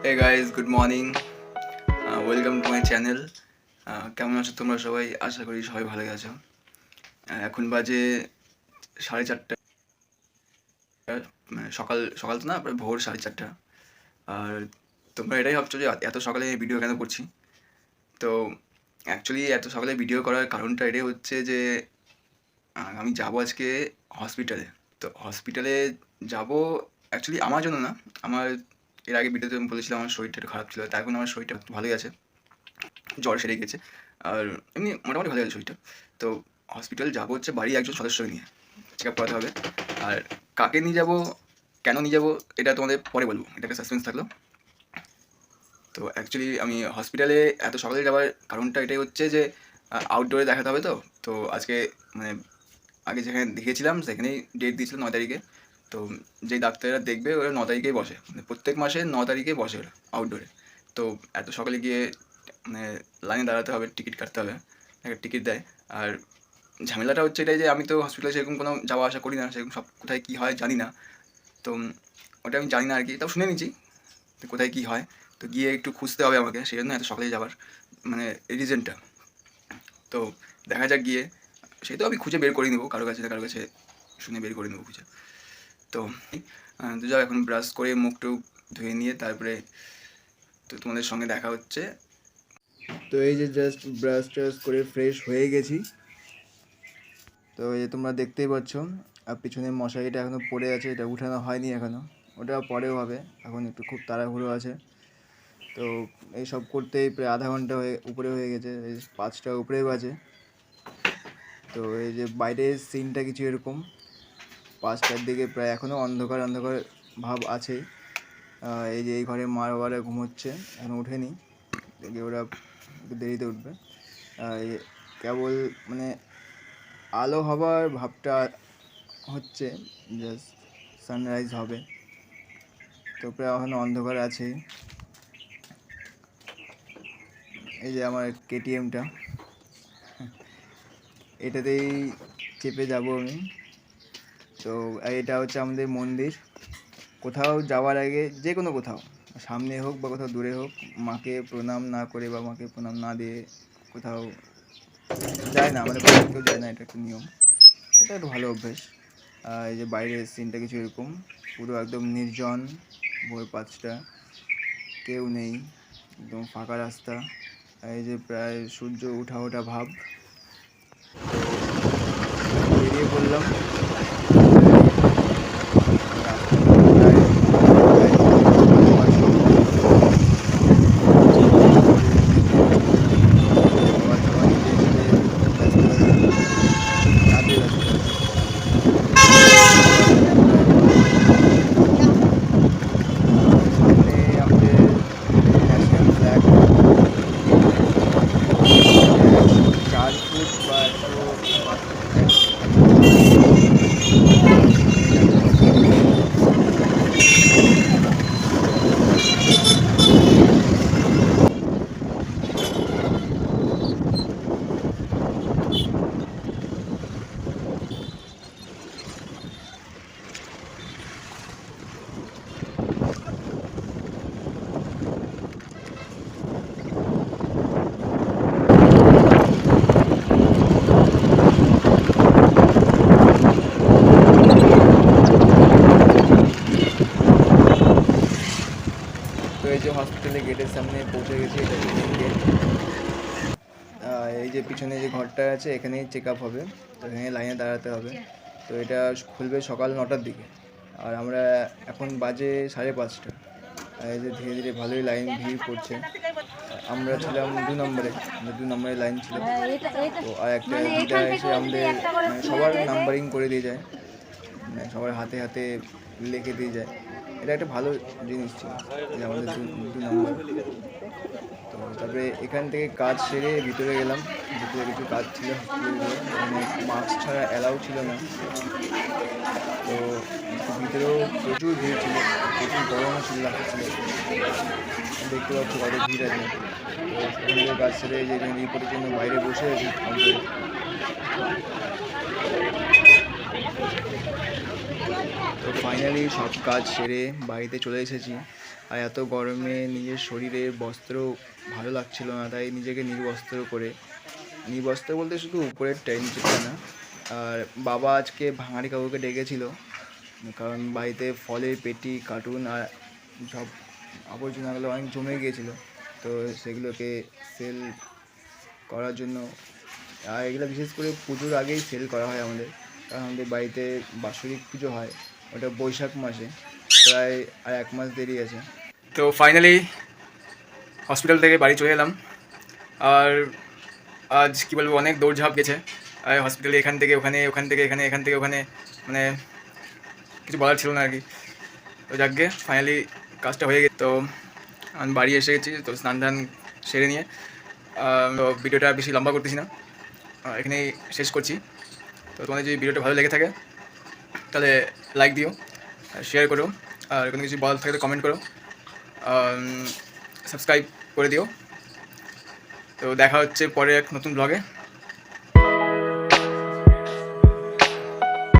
Hey guys, good morning. Welcome to my channel. কেমন আছো তোমরা সবাই? আশা করি সবাই ভালো আছো। এখন বাজে 4:30। সকাল সকাল তো না, প্রায় ভোর 4:30। আর তোমরা এটাই ভাবছো যে এত সকালে ভিডিও কেন করছি। তো অ্যাকচুয়ালি এত সকালে ভিডিও করার কারণটা এটাই হচ্ছে যে আমি যাবো আজকে হসপিটালে। তো হসপিটালে যাব অ্যাকচুয়ালি আমার জন্য না, আমার এর আগে ভিডিওতে আমি বলেছিলাম আমার শরীরটা একটু খারাপ ছিল। তার এখন আমার শরীরটা একটু ভালোই আছে, জ্বর সেরে গেছে। আর এমনি মোটামুটি ভালো আছে শরীরটা। তো হসপিটাল যাবো হচ্ছে বাড়ির একজন সদস্যকে নিয়ে, চেক আপ করাতে হবে। আর কাকে নিয়ে যাবো, কেন নিয়ে যাবো, এটা তোমাদের পরে বলবো, এটা একটা সাসপেন্স থাকলো। তো অ্যাকচুয়ালি আমি হসপিটালে এত সকালে যাওয়ার কারণটা এটাই হচ্ছে যে আউটডোরে দেখাতে হবে। তো তো আজকে মানে আগে যেখানে দেখিয়েছিলাম সেখানেই ডেট দিয়েছিল 9 তারিখে। তো যেই ডাক্তাররা দেখবে ওরা 9 তারিখেই বসে, মানে প্রত্যেক মাসে 9 তারিখে বসে ওরা আউটডোরে। তো এত সকালে গিয়ে মানে লাইনে দাঁড়াতে হবে, টিকিট কাটতে হবে, একটা টিকিট দেয়। আর ঝামেলাটা হচ্ছে এটাই যে আমি তো হসপিটালে সেরকম কোনো যাওয়া আসা করি না, সেরকম সব কোথায় কী হয় জানি না। তো ওটা আমি জানি না আর কি, তাও শুনে নিচ্ছি তো কোথায় কী হয়। তো গিয়ে একটু খুঁজতে হবে আমাকে, সেই জন্য এত সকালে যাওয়ার মানে রিজনটা। তো দেখা যাক গিয়ে, সেই তো আমি খুঁজে বের করে নেবো, কারো কাছে না কারো কাছে শুনে বের করে নেবো খুঁজে। তো তো যাও, এখন ব্রাশ করে মুখ টুক ধুয়ে নিয়ে তারপরে তো তোমাদের সঙ্গে দেখা হচ্ছে। তো এই যে জাস্ট ব্রাশ ট্রাশ করে ফ্রেশ হয়ে গেছি। তো এই যে তোমরা দেখতেই পাচ্ছ, আর পিছনে মশারিটা এখনও পড়ে আছে, এটা উঠানো হয়নি এখনও, ওটা পরেও হবে, এখন একটু খুব তাড়াহুড়ো আছে। তো এইসব করতেই প্রায় আধা ঘন্টা উপরে হয়ে গেছে, এই 5টা উপরে বাজে। তো এই যে বাইরের সিনটা কিছু এরকম, 5টার দিকে প্রায় এখনও অন্ধকার অন্ধকার ভাব আছেই। এই যে এই ঘরে মা বাবারা ঘুমোচ্ছে, এখনও ওঠেনি, দেখি ওরা একটু দেরিতে উঠবে। কেবল মানে আলো হবার ভাবটা হচ্ছে, জাস্ট সানরাইজ হবে। তো প্রায় এখনও অন্ধকার আছেই। এই যে আমার কেটিএমটা, এটাতেই চেপে যাব আমি। তো এটা হচ্ছে আমাদের মন্দির। কোথাও যাওয়ার আগে, যে কোনো কোথাও, সামনে হোক বা কোথাও দূরে হোক, মাকে প্রণাম না করে বা মাকে প্রণাম না দিয়ে কোথাও যায় না, আমাদের বাড়িতে কেউ যায় না, এটা একটা নিয়ম, এটা একটা ভালো অভ্যেস। এই যে বাইরের সিনটা কিছু এরকম, পুরো একদম নির্জন, ভোর 5টা, কেউ নেই, একদম ফাঁকা রাস্তা। এই যে প্রায় সূর্য উঠা ওঠা ভাব। তো বেরিয়ে পড়লাম। তো এই যে হসপিটালে গেটের সামনে পৌঁছে গেছি, এটা হচ্ছে মেন গেট। এই যে পিছনে যে ঘরটা আছে, এখানেই চেক আপ হবে, তো এখানে লাইনে দাঁড়াতে হবে। তো এটা খুলবে সকাল 9টার দিকে, আর আমরা এখন বাজে 5:30। এই যে ধীরে ধীরে ভালোই লাইন ভিড় পড়ছে। আমরা ছিলাম 2 নম্বরে, 2 নম্বরে লাইন ছিল। তো আর একটা দিদা এসে আমাদের মানে সবার নাম্বারিং করে দিয়ে যায়, মানে সবার হাতে হাতে লিখে দিয়ে যায়। এটা একটা ভালো জিনিস ছিল যে আমাদের 2 নম্বর। তো তারপরে এখান থেকে কাজ সেরে ভিতরে গেলাম, ভিতরে কিছু কাজ ছিল হসপিটালে, মানে মাস্ক ছাড়া অ্যালাউ ছিল না। তো ভিতরেও প্রচুর ভিড় ছিল, প্রচুর গরমও ছিল, লাগছিল, দেখতে পাচ্ছি কত ভিড় আছে। তো সেখান থেকে কাজ সেরে যে এখানে রিপোর্টের জন্য বাইরে বসে আছি কাউন্টারে। তো ফাইনালি সব কাজ সেরে বাড়িতে চলে এসেছি। আর এত গরমে নিজের শরীরের বস্ত্র ভালো লাগছিল না, তাই নিজেকে নির্বস্ত্র বলতে শুধু উপরেরটাই, নিচেরটা না। আর বাবা আজকে ভাঙাড়ি কাকুকে ডেকেছিল, কারণ বাড়িতে ফলের পেটি, কার্টুন আর সব আবর্জনাগুলো অনেক জমে গিয়েছিলো, তো সেগুলোকে সেল করার জন্য। আর এগুলো বিশেষ করে পুজোর আগেই সেল করা হয় আমাদের, কারণ আমাদের বাড়িতে বাৎসরিক পুজো হয়, ওটা বৈশাখ মাসে, প্রায় আর 1 মাস দেরি আছে। তো ফাইনালি হসপিটাল থেকে বাড়ি চলে এলাম। আর আজ কী বলবো, অনেক দৌড়ঝাঁপ গেছে। আর হসপিটালে এখান থেকে ওখানে, ওখান থেকে এখানে, এখান থেকে ওখানে, মানে কিছু বলার ছিল না আর কি। তো যাকগে ফাইনালি কাজটা হয়ে গেছে। তো আমি বাড়ি এসে গেছি, তো স্নান টান সেরে নিয়ে তো ভিডিওটা বেশি লম্বা করতেছি না, এখানেই শেষ করছি। তো তোমাদের যদি ভিডিওটা ভালো লেগে থাকে তাহলে লাইক দিও, শেয়ার করো, আর কোনো কিছু বলার থাকলে কমেন্ট করো, সাবস্ক্রাইব করে দিও। তো দেখা হচ্ছে পরে এক নতুন ব্লগে।